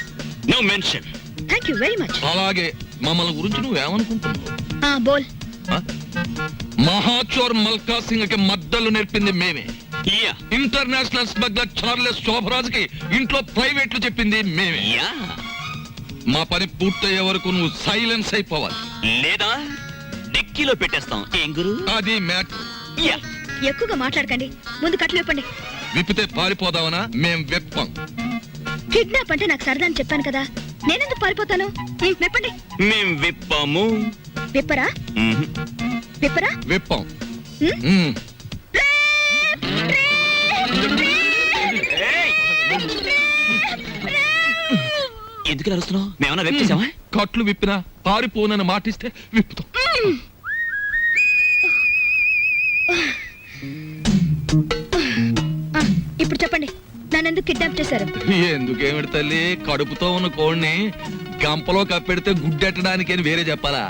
No mention. Thank you very much. అలాగే మమ్మల్ని గురించి నువ్వేమనుకుంటున్నావు? బోల్. మహాచోర్ మల్కా సింగ్ కి మద్దలు నేర్పింది మేమే. Yeah, international smuggler Charles Shobharaj కి ఇంట్లో ప్రైవేట్లు చెప్పింది మేమే. యా. మా పని పూర్తయ్యే వరకు నువ్వు సైలెన్స్ అయిపోవాలి. లేదా డిక్కీలో పెట్టేస్తాం. ఏం గురు? అది మ్యాటర్. యా. ఎక్కువగా మాట్లాడకండి, ముందు కట్లు విప్పండి. విప్పితే పారిపోదావనా? మేం వెప్పం. కిడ్నాప్ అంటే నాకు సరదా అని చెప్పాను కదా, నేనెందుకు పారిపోతాను? విప్పండి. మేం విప్పాము. విప్పరా? విప్పరా? వెప్పం. ఎందుకు అరుస్తున్నావు? మేమన్నా వెప్ చేసామా? కట్లు విప్పినా పారిపోనని మాటిస్తే విప్పుతాం. ఇప్పుడు చెప్పండి, నన్నెందుకు కిడ్నాప్ చేశారు? ఎందుకేమిటి తల్లి, కడుపుతో ఉన్న కోడిని గంపలో కప్పెడితే గుడ్డెట్టడానికి అని వేరే చెప్పాలా?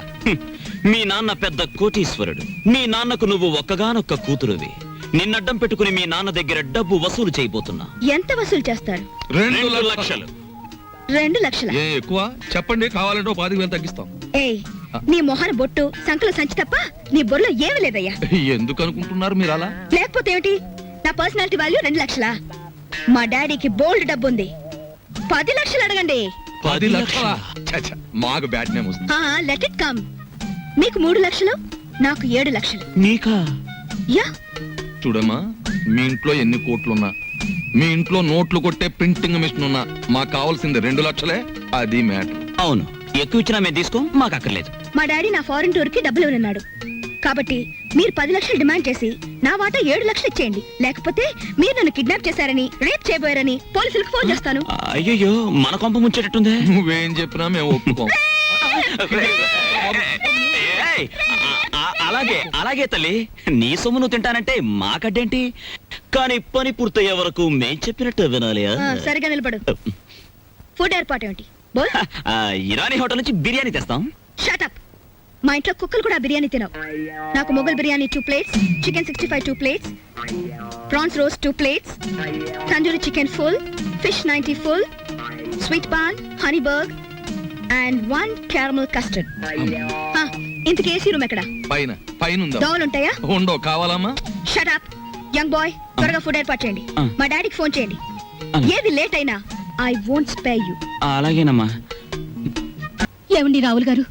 మీ నాన్న పెద్ద కోటీశ్వరుడు. మీ నాన్నకు నువ్వు ఒక్కగానొక్క కూతురువి. నిన్నడ్డం పెట్టుకుని మీ నాన్న దగ్గర డబ్బు వసూలు చేయబోతున్నా. ఎంత వసూలు చేస్తారు? 2 లక్షలు. 2 లక్షల? ఏ ఎక్కువ చెప్పండి, కావాలంటే 10,000 తగ్గిస్తాం. ఏయ్, నీ మొహన బొట్టు, సంకల సంచి తప్ప నీ బొర్రలో ఏమీ లేదయ్యా. ఎందుకు అనుకుంటున్నారు మీరు అలా? లేకపోతే ఏమిటి, నా పర్సనాలిటీ వాల్యూ 2 లక్షలా? మా డాడీకి బోల్డ్ డబ్బు ఉంది, 10 లక్షలు అడగండి. 10 లక్షలా? మాకు బ్యాడ్ నేమ్ వస్తుంది. Let it come. మీకు 3 లక్షలు, నాకు 7 లక్షలు. నీకా? యా. చూడమ్మా, మీ ఇంట్లో ఎన్ని కోట్లున్నా, మీ ఇంట్లో నోట్లు కొట్టే ప్రింటింగ్ మిషన్ ఉన్నా, మాకు కావాల్సింది 2 లక్షలే. అది మ్యాటర్. అవును, ఎక్కువ ఇచ్చినా మేము తీసుకో, మాకు అక్కర్లేదు. మా డాడీ నా ఫారెన్ టూర్ కి డబ్బులు ఇవ్వనున్నాడు. కాబట్టి మీరు 10 లక్షలు డిమాండ్ చేసి నా వాటా 7 లక్షలు ఇచ్చేయండి. లేకపోతే మీరు నన్ను కిడ్నాప్ చేశారని, రేప్ చేయబోయారని పోలీసులకు ఫోన్ చేస్తాను. అయ్యో, మన కొంప ముంచేటట్టుందే. నువ్వేం చెప్పినా మేము ఒప్పుకోం. ఏయ్, అలాగే అలాగే తల్లి, నీ సొమ్ము నువ్వు తింటానంటే మాకడ్డేంటి? కానీ పని పూర్తయ్యే వరకు మేం చెప్పినట్టు వినాలి. సరిగా నిలబడు. ఫుడ్ ఏర్పాటు ఏమిటి? బోల్. ఇరానీ హోటల్ నుంచి బిర్యానీ తెస్తాం. Shut up. మా ఇంట్లో కుక్కలు కూడా బిర్యానీ తినవు. నాకు Mughal biryani 2 plates, chicken 65 2 plates, prawns roast 2 plates, tandoori chicken full, fish 90 full, sweet paan, honey burg and 1 caramel custard. ఇంతకీ ఏసీ రూమ్ ఎక్కడ? పైన ఉందా? దోవలు ఉంటాయా? ఉండో, కావాలమ్మా? షట్ అప్ యంగ్ బాయ్, త్వరగా ఫుడ్ ఏర్పాటు చేయండి. మా డాడీకి ఫోన్ చేయండి. ఏది లేట్ అయినా ఐ వోంట్ స్పేర్ యు. అలాగేనమ్మా. ఏమండి రావుల్ గారు,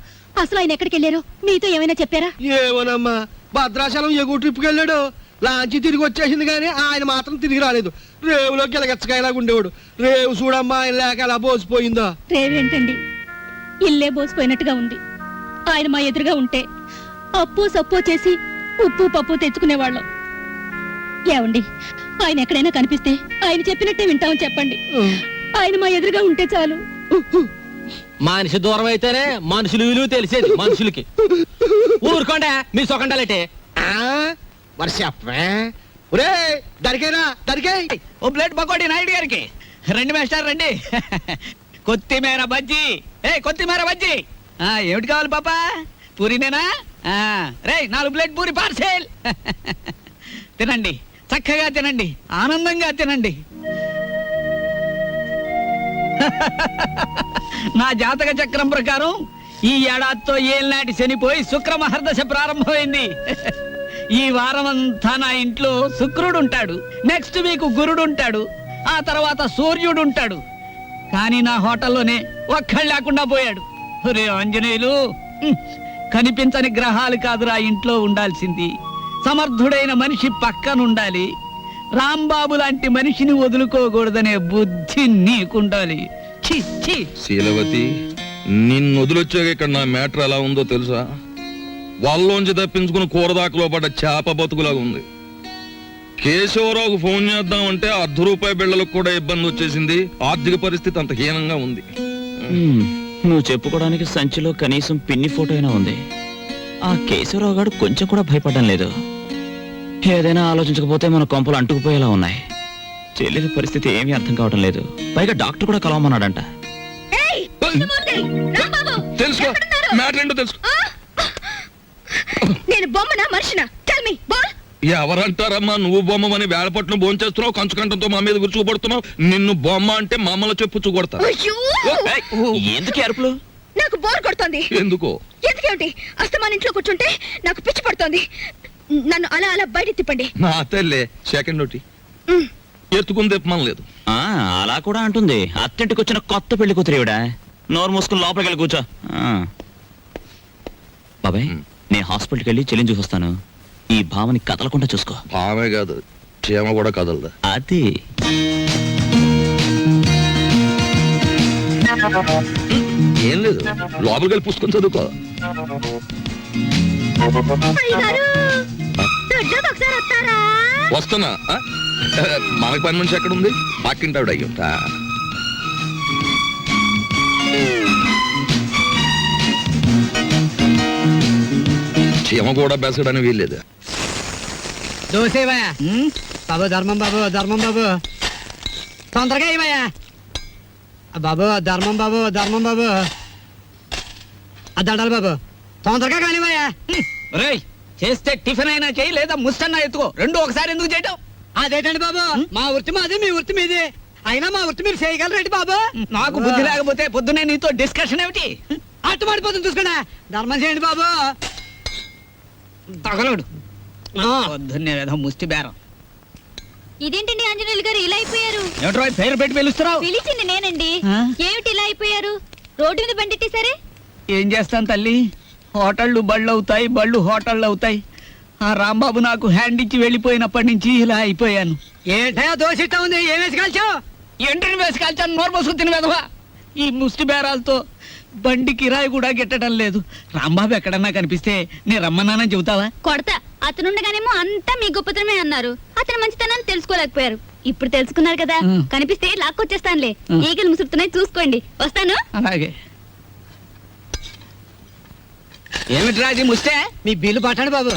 అసలు ఆయన ఎక్కడికి వెళ్ళారో మీతో ఏమైనా చెప్పారా? ఏమోనమ్మా, భద్రాచలం ఎగువ ట్రిప్కి వెళ్ళాడు. లాంచి తిరిగి వచ్చేసింది కానీ ఆయన మాత్రం తిరిగి రాలేదు. రేవులో గిలగచ్చకాయలాగా ఉండేవాడు. రేవు చూడమ్మా, ఆయన లేక ఎలా బోసిపోయిందో. రేవేంటండి, ఇల్లే బోసిపోయినట్టుగా ఉంది. ఆయన మా ఎదురుగా ఉంటే అప్పు సప్పు చేసి ఉప్పు పప్పు తెచ్చుకునేవాళ్ళం. ఏమండి, ఆయన ఎక్కడైనా కనిపిస్తే ఆయన చెప్పినట్టే వింటామని చెప్పండి. ఆయన మా ఎదురుగా ఉంటే చాలు. మనిషి దూరం అయితేనే మనుషులు విలువ తెలిసేది మనుషులకి. ఊరుకోండా మీ సొకండాలంటే. మరి చెప్పే. ఒరే దరికేనా, దరికే. ఓ ప్లేట్ పకోడీ నాయుడు గారికి. రండి మాస్టర్ రండి. కొత్తిమీర బజ్జీ. కొత్తిమీర బజ్జీ. ఏమిటి కావాలి పాపా? పూరినేనా? రే 4 ప్లేట్ పూరి పార్సెల్. తినండి, చక్కగా తినండి, ఆనందంగా తినండి. నా జాతక చక్రం ప్రకారం ఈ ఏడాదితో ఏళ్ళనాటి శనిపోయి శుక్ర మహర్దశ ప్రారంభమైంది. ఈ వారం అంతా నా ఇంట్లో శుక్రుడు ఉంటాడు, నెక్స్ట్ వీక్ గురుడు ఉంటాడు, ఆ తర్వాత సూర్యుడు ఉంటాడు. కానీ నా హోటల్లోనే ఒక్కళ్ళు లేకుండా పోయాడు. ఒరే ఆంజనేయులు, కనిపించని గ్రహాలు కాదురా ఇంట్లో ఉండాల్సింది. సమర్థుడైన మనిషి పక్కనుండాలి. రాంబాబు లాంటి మనిషిని వదులుకోకూడదనే బుద్ధి నీకుండాలి. ఛీ ఛీ. శీలవతి, నిన్ను వదిలొచ్చాక ఇక్కడ నా మ్యాటర్ ఎలా ఉందో తెలుసా? వాళ్ళలోంచి తప్పించుకుని కూరదాకలో పడ్డ చేప బతుకులాగా ఉంది. కేశవరావుకు ఫోన్ చేద్దామంటే ₹10 బిళ్ళలకు కూడా ఇబ్బంది వచ్చేసింది. ఆర్థిక పరిస్థితి అంత హీనంగా ఉంది. నువ్వు చెప్పుకోవడానికి సంచిలో కనీసం పిన్ని ఫోటో అయినా ఉంది. ఆ కేశవరావు గారు కొంచెం కూడా భయపడడం లేదు. ఏదైనా ఆలోచించకపోతే మన కొంపలు అంటుకుపోయేలా ఉన్నాయి. చెల్లెలి పరిస్థితి ఏమీ అర్థం కావడం లేదు. పైగా డాక్టర్ కూడా కలవమన్నాడంట. తెలుసుకో, మ్యాటర్ ఏంటో తెలుసుకో. నేను బొమ్మనా మనిషినా? Tell me. బోల్. ఎవరంటారమ్మా నువ్వు బొమ్మని? వేళపట్నం భోంచేస్తున్నావు, కంచుకంఠంతో మా మీద విరుచుకుపడుతున్నావు. నిన్ను బొమ్మ అంటే మమ్మల్ని చెప్పు కొడతా. అయ్యో! ఎందుకు అరుపులు? నాకు బోర్ కొడుతోంది. ఎందుకో? ఎందుకేమిటి? అస్తమాన్ ఇంట్లో కూర్చుంటే నాకు పిచ్చి పడుతోంది. నన్ను అలా అలా బయట తిప్పండి. నా తల్లే సెకండ్ ఒకటి ఎత్తుకుని తిప్పమని లేదు. అలా కూడా అంటుంది. అత్తింటికి వచ్చిన కొత్త పెళ్లి కూతురేవిడా. నోరు మూసుకుని లోపలికి వెళ్ళి కూర్చో. బాబాయ్, నేను హాస్పిటల్కి వెళ్ళి చెల్లిని చూసొస్తాను. ఈ భావని కదలకుండా చూసుకో. భావే కాదు, క్షేమ కూడా కదలదా. అది ఏం లేదు, లోపలికి వెళ్ళి పుస్తకం చదువుకో. అయ్యగారు, దొడ్లోకి ఒకసారి వస్తారా? వస్తున్నా. మనకు పని మనిషి ఎక్కడ ఉంది? పక్కింటావిడ అయ్యుంటా. చీమ కూడా బెసడని వీల్లేదు. దోసేవయ్యా బాబు, ధర్మం బాబు, ధర్మం బాబు, తొందరగా ఇవయ్యా బాబు, ధర్మం బాబు, ధర్మం బాబు, దండాలి బాబు, తొందరగా కానివయ్యా. రేయ్, చేస్తే టిఫిన్ అయినా చేయి, లేదా ముష్టన్నా ఎత్తుకో. రెండు ఒకసారి ఎందుకు చేయటం? అదేటండి బాబు, మా వృత్తి మాది, మీ వృత్తి మీది. అయినా మా వృత్తి మీరు చేయగలరేంటి బాబు? నాకు బుద్ధి లేకపోతే పొద్దునే నీతో డిస్కషన్ ఏమిటి? అట్టు మాడిపోతుంది చూసుకోండి. ధర్మం చేయండి బాబు. తగలడు పొద్దున్నే ఏదో ముష్టి బేరం. ఇదేంటండి ఆంజనేయులు గారు ఇలా అయిపోయారు? ఏమిటో పేరు పెట్టి పిలుస్తున్నావు? పిలిచింది నేనండి. ఏమిటి ఇలా అయిపోయారు? రోడ్డు మీద బండిట్టి సరే. ఏం చేస్తాను తల్లి, హోటళ్ళు బళ్ళు అవుతాయి, బళ్ళు హోటళ్ళు అవుతాయి. ఆ రాంబాబు నాకు హ్యాండ్ ఇచ్చి వెళ్ళిపోయినప్పటి నుంచి ఇలా అయిపోయాను. ఏంటయ్యా దోషిస్తా ఉంది, ఏం వేసి కాల్చావు? ఎండ్రిని వేసి కాల్చాను, నోరు పోసుకు తిని వెధవా. ఈ ముష్టి బేరాలతో బండి కిరాయి కూడా గిట్టడం లేదు. రాంబాబు ఎక్కడన్నా కనిపిస్తే నేను రమ్మన్నానని చెబుతావా? కొడతా. అతనుండగానేమో అంతా మీ గొప్పతనమే అన్నారు. అతని మంచితనాన్ని తెలుసుకోలేకపోయారు. ఇప్పుడు తెలుసుకున్నారు కదా, కనిపిస్తే లాక్కొచ్చేస్తానులే. ఈగలు ముసురుతున్నాయి, చూసుకోండి. వస్తాను. అలాగే. ఏమిట్రా అది ముస్తే? మీ బిల్లు పట్టండి బాబు.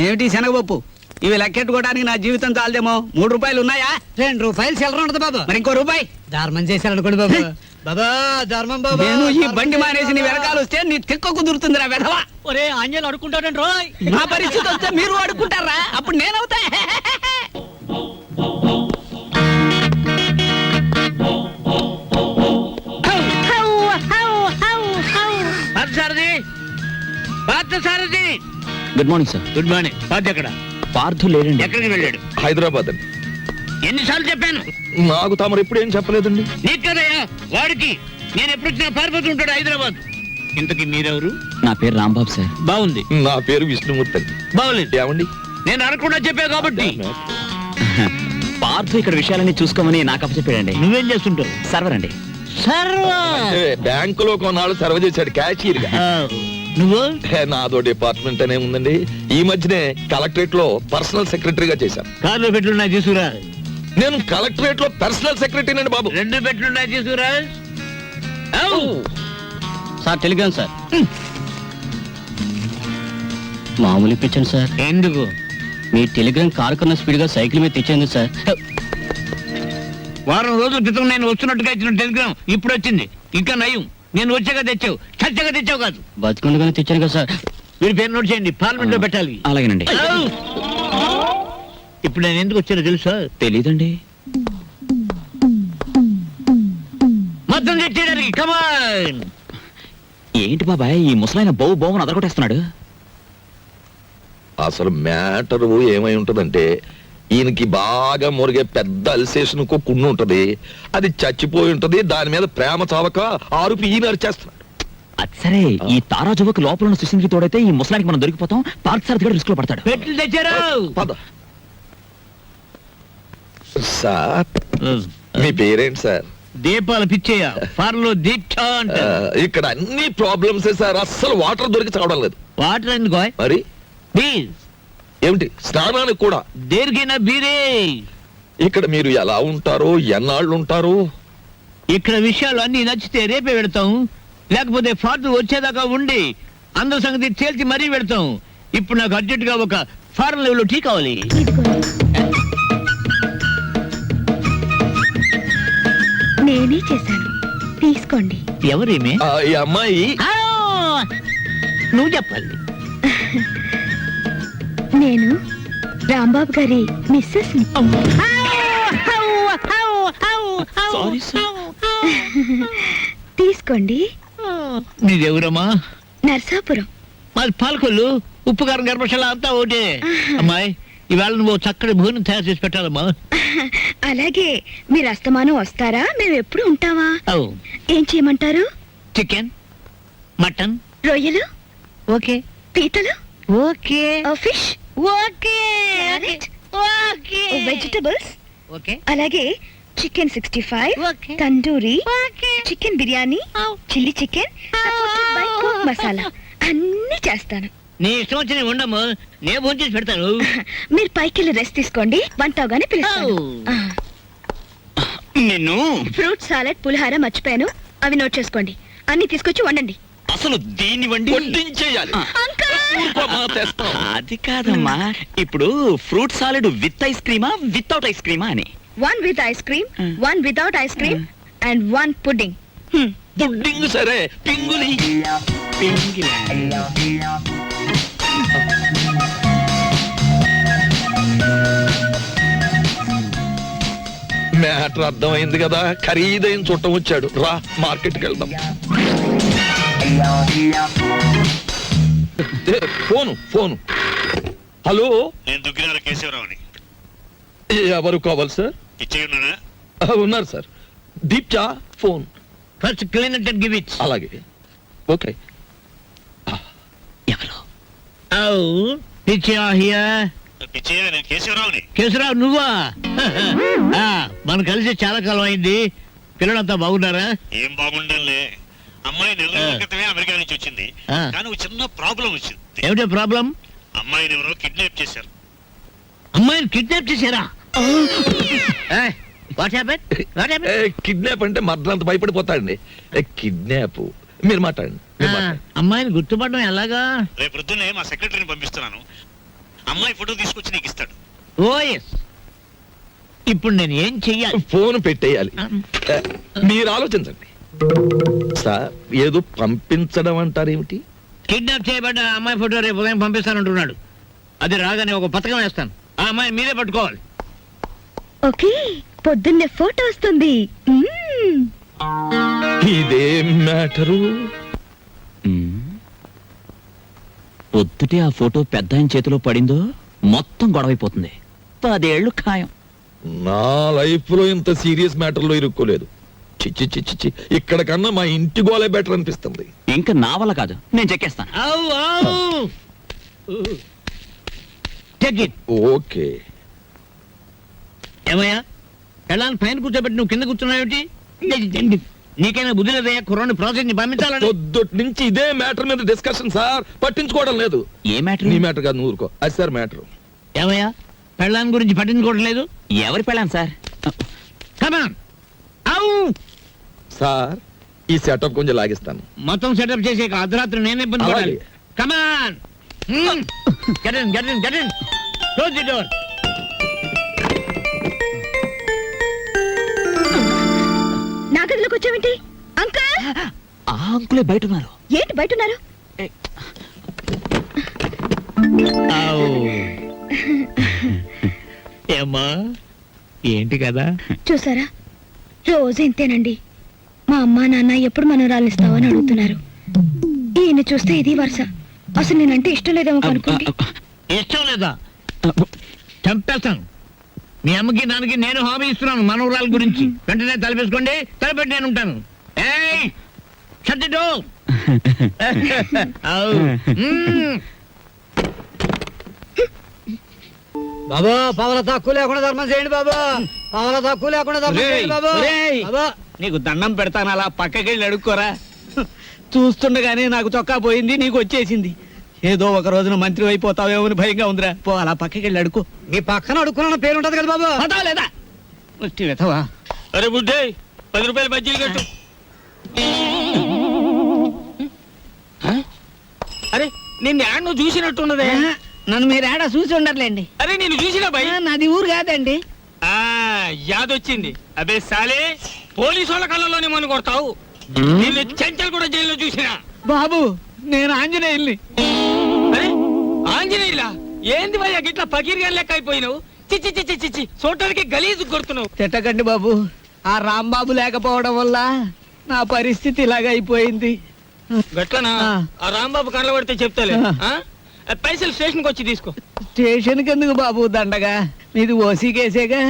ఏమిటి శనగపప్పు? ఇవి లెక్కెట్టుకోవడానికి నా జీవితం చాలదేమో. 3 రూపాయలు ఉన్నాయా? 2 రూపాయలు చిల్లర ఉండదు బాబు. మరి ఇంకో రూపాయి ధర్మం చేశారనుకోండి బాబు. బాబా ధర్మం బాబు. నేను ఈ బండి మానేసి నీ వెనకాల వస్తే నీ తిక్క కుదురుతుందిరా వెధవా. ఒరే ఆంజలు అడుకుంటాడండి రోయ్. నా పరిస్థితి వస్తే మీరు అడుక్కుంటారా? అప్పుడు నేనవుతా. Sarathi, good morning sir. Good morning. సాధ్య ఎక్కడ? పార్థు లేడండి. ఎక్కడికి వెళ్ళాడు? హైదరాబాద్ అండి. ఎన్నిసార్లు చెప్పాను? నాకు తమరు ఎప్పుడు ఏం చెప్పలేదండి. నీకు కదయ్యా వాడికి. నేను ఎప్పుడు వచ్చినా పారిపోతూ ఉంటాడు హైదరాబాద్. ఇంతకీ మీరెవరు? నా పేరు రాంబాబు సార్. బాగుంది. నా పేరు విష్ణుమూర్తి అండి. బాగులేదు. ఏమండి? నేను అనకుండా చెప్పా కాబట్టి. పార్థు ఇక్కడ విషయాలన్నీ చూసుకోమని నాకు అప్పచెప్పాడండి. నువ్వేం చేస్తుంటావు? సర్వర్ అండి. అంటే బ్యాంకులో కొన్నాళ్ళు సర్వ్ చేశాడు క్యాషియర్ గా. నువ్వు? నాదో డిపార్ట్మెంట్ అనే ఉందండి. ఈ మధ్యనే కలెక్టరేట్ లో పర్సనల్ సెక్రటరీగా చేశాను. కార్లో పెట్లున్నా తీసుకురా. నేను కలెక్టరేట్ లో పర్సనల్ సెక్రటరీ అండి బాబు. 2 పెట్లున్నా తీసుకురా. Sir Telegram sir. మామూలు ఇప్పించండి సార్. ఎందుకు? మీ టెలిగ్రామ్ కారు కన్నా స్పీడ్ గా సైకిల్ మీద తెచ్చేందుకు సార్. వారం రోజుల క్రితం నేను వస్తున్నట్టుగా ఇచ్చిన టెలిగ్రామ్ ఇప్పుడు వచ్చింది. ఇంకా నయం, నేను వచ్చాక తెచ్చావు, చచ్చాక తెచ్చావు కాదు. బతుకుండగానే తెచ్చాను కదా సార్. మీరు పేరు నోట్ చేయండి, పార్లమెంట్ లో పెట్టాలి. అలాగేనండి. ఇప్పుడు నేను ఎందుకు వచ్చానో తెలుసా? తెలీదండి. మొత్తం తెచ్చేయడానికి. కమాన్. ఏంటి బాబాయ్ ఈ ముసలాయన బౌ బౌని అదరగొట్టేస్తున్నాడు? అసలు మ్యాటర్ ఏమై ఉంటదంటే, ఈయనకి బాగా మురిగే పెద్ద అల్సేషన్ కున్ను ఉంటది. అది చచ్చిపోయి ఉంటది. దాని మీద ప్రేమ చావక ఆరుపి ఈయన అరిచేస్తున్నాడు. అది సరే, ఈ తారా జువకు లోపల ఉన్న సుశీల్కి తోడైతే ఈ ముసలానికి మనం దొరికిపోతాం. పార్థ్ సారథి కూడా రిస్క్ లో పడతాడు. పెట్లు తెచ్చారు. పద. సార్ మీ పేరేంటి సార్? దీపాలు పిచ్చేయ. ఫార్లో దీక్ష అంటారు. ఇక్కడ అన్ని ప్రాబ్లమ్స్ సార్. అస్సలు వాటర్ దొరికి చావడం లేదు. వాటర్ ఎందుకో? మరి ప్లీజ్. ఏమిటి స్నానానికి కూడా? దేనికైనా బీరే. ఇక్కడ మీరు ఎలా ఉంటారో, ఎన్నాళ్ళు ఉంటారు? ఇక్కడ విషయాలు అన్ని నచ్చితే రేపే పెడతాం, లేకపోతే ఫార్ట్ వచ్చేదాకా ఉండి అందరి సంగతి తేల్చి మరీ పెడతాం. ఇప్పుడు నాకు అర్జెంట్ గా ఒక ఫారెన్ లెవెల్ టీ కావాలి. నేనే చేశాను, తీసుకోండి. ఎవరేమే? ఈ అమ్మాయి నువ్వు చెప్పాలి. నేను రాంబాబు గారి మిస్సెస్ ని. Sorry sir. తీసుకోండి. నీదెవరమ్మా? నర్సాపురం. మాది పాలకొల్లు. ఉప్పు కారం గర్భశాల అంతా ఒకటే. అమ్మాయి ఇవాళ నువ్వు చక్కటి భోజనం తయారు చేసి పెట్టాలమ్మా. అలాగే. మీరు అస్తమానం వస్తారా? మేము ఎప్పుడు ఉంటావా? ఏం చేయమంటారు? చికెన్, మటన్, రొయ్యలు, ఓకే. పీతలు, okay. Fish, okay. Okay. Vegetables, okay. అలాగే chicken 65, okay. Tandoori, okay. Chicken biryani, chilli chicken, masala అన్ని చేస్తాను. నీ ఇష్టం వచ్చి ఉండము, నేను భోజనం చేసి పెడతాను. మీరు పైకి వెళ్ళి రెస్ట్ తీసుకోండి, వంట అవగానే పిలుస్తాను. నిన్ను ఫ్రూట్ సాలెడ్, పులిహార మర్చిపోయాను, అవి నోట్ చేసుకోండి. అన్ని తీసుకొచ్చి వండండి. అసలు దీన్ని వండి వడ్డించేయాలి. ఊరుకోమా, తెస్తాం. అది కాదమ్మా. ఇప్పుడు ఫ్రూట్ సాలెడ్ విత్ ఐస్ క్రీమా వితౌట్ ఐస్ క్రీమా అని? 1 with ice cream, 1 without ice cream, and 1 pudding. Pudding సరే, పింగులి. మ్యాటర్ అర్థమైంది కదా. ఖరీదైన చుట్టం వచ్చాడు. రా మార్కెట్కి వెళ్దాం. ఫోను. హలో, నేను దుగ్గిరాల కేశవరావుని. ఎవరు కావాలి సార్? ఇచ్చేయున్నానా? ఉన్నారు సార్. దీప్చా phone. First clean it and give it. అలాగే ఓకే. ఎవరు? పిచ్చా హియర్. పిచ్చయ్య, నేను కేశవరావుని. కేశవరావు నువ్వా? మనం కలిసి చాలా కాలం అయింది. పిల్లలంతా బాగున్నారా? ఏం బాగుండంలే. అమ్మాయి నెల రోజుల క్రితమే అమెరికా నుంచి వచ్చింది. ఆ. కానీ ఒక చిన్న ప్రాబ్లం వచ్చింది. ఏమిటో ప్రాబ్లం? అమ్మాయిని ఎవరో కిడ్నాప్ చేశారు. అమ్మాయిని కిడ్నాప్ చేశారా? What happen? కిడ్నాప్ అంటే మర్దలంత భయపడిపోతాడండి. కిడ్నాప్ మీరు మాట్లాడండి, మీరు మాట్లాడండి. అమ్మాయిని గుర్తుపడడం ఎలాగా? రేపు పొద్దున్నే మా సెక్రటరీని పంపిస్తున్నాను. అమ్మాయి ఫోటో తీసుకొచ్చి నీకు ఇస్తాడు. ఓ ఎస్. ఇప్పుడు నేను ఏం చెయ్యాలి? ఫోన్ పెట్టేయాలి. మీరు ఆలోచించండి సార్. ఏదో పంపించడం అంటారేమిటి? కిడ్నాప్ చేయబడ్డ అమ్మాయి ఫోటో రేపు ఉదయం పంపిస్తానంటున్నాడు. అది రాగానే ఒక పథకం వేస్తాను. ఆ అమ్మాయిని మీరే పట్టుకోవాలి. ఓకే, పొద్దున్నే ఫోటో వస్తుంది. ఇదేం మ్యాటరు? పొద్దుటే ఆ ఫోటో పెద్ద ఆయన చేతిలో పడిందో మొత్తం గొడవైపోతుంది. 10 ఏళ్ళు ఖాయం. నా లైఫ్ లో ఇంత సీరియస్ మ్యాటర్ లో ఇరుక్కోలేదు. చిచ్చి చిచ్చి చిచ్చి, ఇక్కడ కన్నా మా ఇంటి గోలే బెటర్ అనిపిస్తుంది. ఇంకా నా వల్ల కాదు, నేను చెక్కేస్తాను. ఓకే. ఏమయ్యా, ఎలా పైన కూర్చోబెట్టి నువ్వు కింద కూర్చున్నావేమిటి? నీకైనా బుద్ధి లేదయ్యా? కుర్రాన్ని ప్రాసెస్ ని పంపించాలని. పొద్దుటి నుంచి ఇదే మ్యాటర్ మీద డిస్కషన్ సార్. పట్టించుకోవడం లేదు. ఏ మ్యాటర్? నీ మ్యాటర్ కాదు, నువ్వు ఊరుకో. అది సార్ మ్యాటర్. ఏమయ్యా, పెళ్ళాన్ని గురించి పట్టించుకోవడం లేదు? ఎవరి పెళ్ళాను సార్? కమాన్. సార్ ఈ సెటప్ కొంచెం లాగిస్తాను. మొత్తం సెటప్ చేసే అర్ధరాత్రి నేనే ఇబ్బంది పడాలి. అలాగే. కమాన్. Get in, get in, get in. Close the door. నా గదిలోకి వచ్చావేంటి అంకల్? ఆ అంకులే బయట ఉన్నారు. ఏంటి బయట ఉన్నారు? ఏమ్మా, ఏంటి కదా? చూసారా, రోజు ఇంతేనండి. మా అమ్మా నాన్న ఎప్పుడు మనోరాలు ఇస్తావని అడుగుతున్నారు. ఈయన చూస్తే ఇది వరుస. అసలు నేనంటే ఇష్టం లేదేమో అనుకోండి. ఇష్టం లేదా? చంపేస్తాను. మీ అమ్మకి నాన్నకి నేను హామీ ఇస్తున్నాను మనోరాల గురించి. వెంటనే తలపేసుకోండి, తలపెట్టి నేను ఉంటాను. ఏయ్, shut the door. బాబా, పవల తక్కువ లేకుండా ధర్మం చేయండి బాబా. పవల తక్కువ లేకుండా ధర్మం చేయండి బాబా. బాబా, నీకు దండం పెడతాను, అలా పక్కకెళ్ళి అడుక్కోరా. చూస్తుండగానే నాకు చొక్కా పోయింది, నీకు వచ్చేసింది. ఏదో ఒక రోజున మంత్రి అయిపోతావేమో అని భయంగా ఉందిరా. పో, అలా పక్కకెళ్ళి అడుకో. మీ పక్కన అడుక్కున్న పేరు ఉంటది కదా బాబా. పతావా లేదా? ముష్టి వెతవా. అరే బుడ్డే, 10 రూపాయలు బజ్జీలు కట్టు. అరే, నిన్ను యాడ్ నువ్వు చూసినట్టున్నదే. నన్ను మీరు ఏడా చూసి ఉండర్లేండి. అరే, నేను చూసినా భయ్. నాది ఊరు కాదండి. యాదొచ్చింది. అబే సాలే, పోలీసు వాళ్ళ కళ్ళలోనే మన కొడతావు. నిన్ను చెంచల్ కూడా జైల్లో చూసినా. బాబు, నేను ఆంజనేయుల్ని. అరే, ఆంజనేయులా? ఏంది భయ్యా గిట్లా పకీర్గా లెక్క అయిపోయినావు? చిచ్చి చిచ్చి చిచ్చి, చూడటానికి గలీజు కొడుతున్నావు. తిట్టకండి బాబు, ఆ రాంబాబు లేకపోవడం వల్ల నా పరిస్థితి ఇలాగ అయిపోయింది. గట్లనా? ఆ రాంబాబు కళ్ళ పడితే చెప్తాలే. పైసలు స్టేషన్కి వచ్చి తీసుకో. స్టేషన్కి ఎందుకు బాబు దండగా? మీది ఓసీ కేసేగా.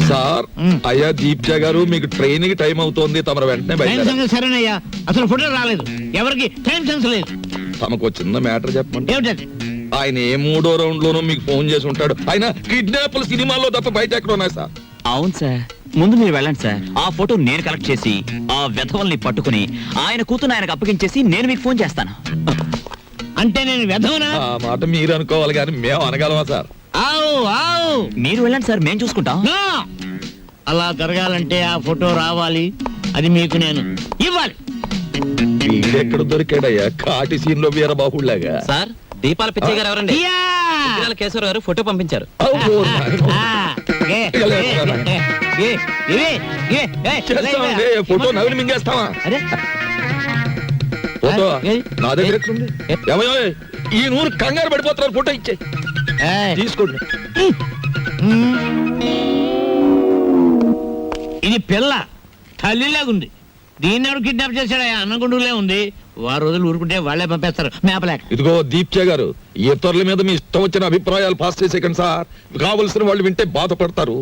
సార్, అయ్యా దీప్జా గారు, మీకు ట్రైన్ కి టైం అవుతోంది. తమరు వెంటనే టైం బయలుదేరాలి. సంగతి సరేనయ్యా, అసలు ఫోటో రాలేదు. ఎవరికి టైం సెన్స్ లేదు. తమకు చిన్న మ్యాటర్ చెప్పండి. ఏమిటది? ఆయన ఏ 3వ రౌండ్ లోనూ మీకు ఫోన్ చేసి ఉంటాడు. ఆయన కిడ్నాప్ల సినిమాల్లో తప్ప బయట ఎక్కడ ఉన్నాయి సార్? అవును సార్, ముందు మీరు వెళ్ళండి సార్. ఆ ఫోటో నేను కలెక్ట్ చేసి ఆ వెధవల్ని పట్టుకుని ఆయన కూతురు ఆయనకు అప్పగించేసి నేను మీకు ఫోన్ చేస్తాను. అంటే నేను వెధవనా? ఆ మాట మీరు అనుకోవాలి కానీ మేము అనగలమా సార్? ఆవు ఆవు. మీరు వెళ్ళండి సార్, మేము చూసుకుంటాం. No! అలా జరగాలంటే ఆ ఫోటో రావాలి. అది మీకు నేను ఇవ్వాలి. వీడెక్కడ దొరికాడయ్యా కాటి సీన్ లో వీరబాహుళ్లాగా? సార్, దీపాల పిచ్చయ్య గారు ఎవరండి? యా! కేశవరావు గారు ఫోటో పంపించారు. అబ్బో, నాయనా. ఆ, ఏ, ఏ, ఏ, ఏ, ఏ, చేస్తామండి. ఫోటో నవిలి మింగేస్తావా? అరే, ఫోటో ఏ? నా దగ్గర ఎక్కడుంది? ఏమయ్యో, ఈ నూరు కంగారు పడిపోతున్నారు. ఫోటో ఇచ్చే ఏయ్. తీసుకోండి. ఇది పిల్ల తల్లిలాగుంది. దీన్ని ఎవరు కిడ్నాప్ చేశాడా అన్నగుండులే ఉంది వారు రోజులు ఊరుకుంటే వాళ్ళే పంపేస్తారు మేపలేక ఇదిగో దీప్చే గారు ఇతరుల మీద మీ ఇష్టం వచ్చిన అభిప్రాయాలు పాస్ చేసేకండి సార్ కావలసిన వాళ్ళు వింటే బాధపడతారు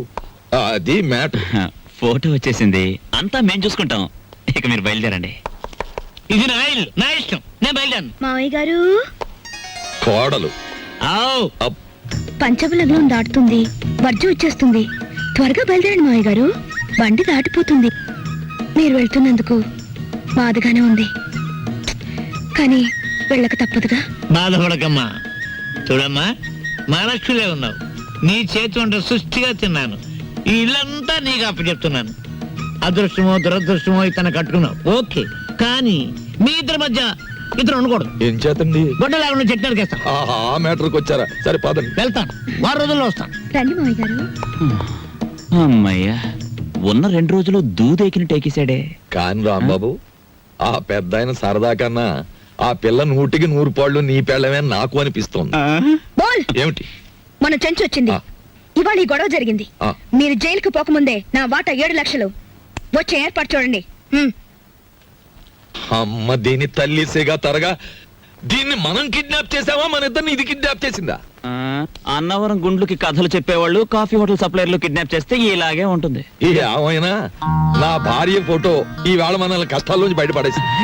అది మ్యాటర్. ఫోటో వచ్చేసింది, అంతా మేం చూసుకుంటాం. ఇక మీరు బయలుదేరండి. ఇది నా ఇల్లు నా ఇష్టం నేను బయలుదేరను. మావయ్య గారు కోడలు ఆవ్. అప్. పంచబలగ్నం దాటుతుంది, వర్జం వచ్చేస్తుంది. త్వరగా బయలుదేరండి మావయ్య గారు, బండి దాటిపోతుంది. మీరు వెళ్తున్నందుకు బాధగానే ఉంది, కానీ వెళ్ళక తప్పదుగా. బాధపడకమ్మా. చూడమ్మా మహాలక్ష్మిలే ఉన్నావు, నీ చేతి వంట సృష్టిగా తిన్నాను. ఈ ఇల్లంతా నీకు అప్పచెప్తున్నాను. అదృష్టమో దురదృష్టమో ఇతను కట్టుకున్నావు ఓకే, కానీ మీ ఇద్దరి మధ్య ఇద్దరు ఉండకూడదు. ఏం చేతండి గొడ్డ లేకుండా చెట్టు నరికేస్తాను. ఆ మ్యాటర్కి వచ్చారా? సరే పదండి. వెళ్తాను, వారం రోజుల్లో వస్తాను. రండి మావయ్య గారు. అమ్మయ్యా, ఉన్న 2 రోజులు దూదెకిని టేకేశాడే. కాని రాంబాబు, ఆ పెద్ద ఆయన సరదా కన్నా ఆ పిల్ల 100కి 100 పాళ్ళు నీ పెళ్ళమే నాకు అనిపిస్తోంది. బోల్, ఏమిటి? మన చెంచు వచ్చింది. ఆ. ఇవాళ ఈ గొడవ జరిగింది. ఆ. మీరు జైలుకు పోకముందే నా వాటా 7 లక్షలు వచ్చే ఏర్పాటు చూడండి. అమ్మ దీని తల్లిసేగా తరగా, దీన్ని మనం కిడ్నాప్ చేసావా మన ఇద్దరిని ఇది కిడ్నాప్ చేసిందా? అన్నవరం గుండ్లకి కథలు చెప్పేవాళ్ళు కాఫీ హోటల్ సప్లైర్లు కిడ్నాప్ చేస్తే ఇలాగే ఉంటుంది. ఏమైనా నా భార్య ఫోటో ఈవేళ మనల్ని కష్టాల్లోంచి బయటపడేసింది.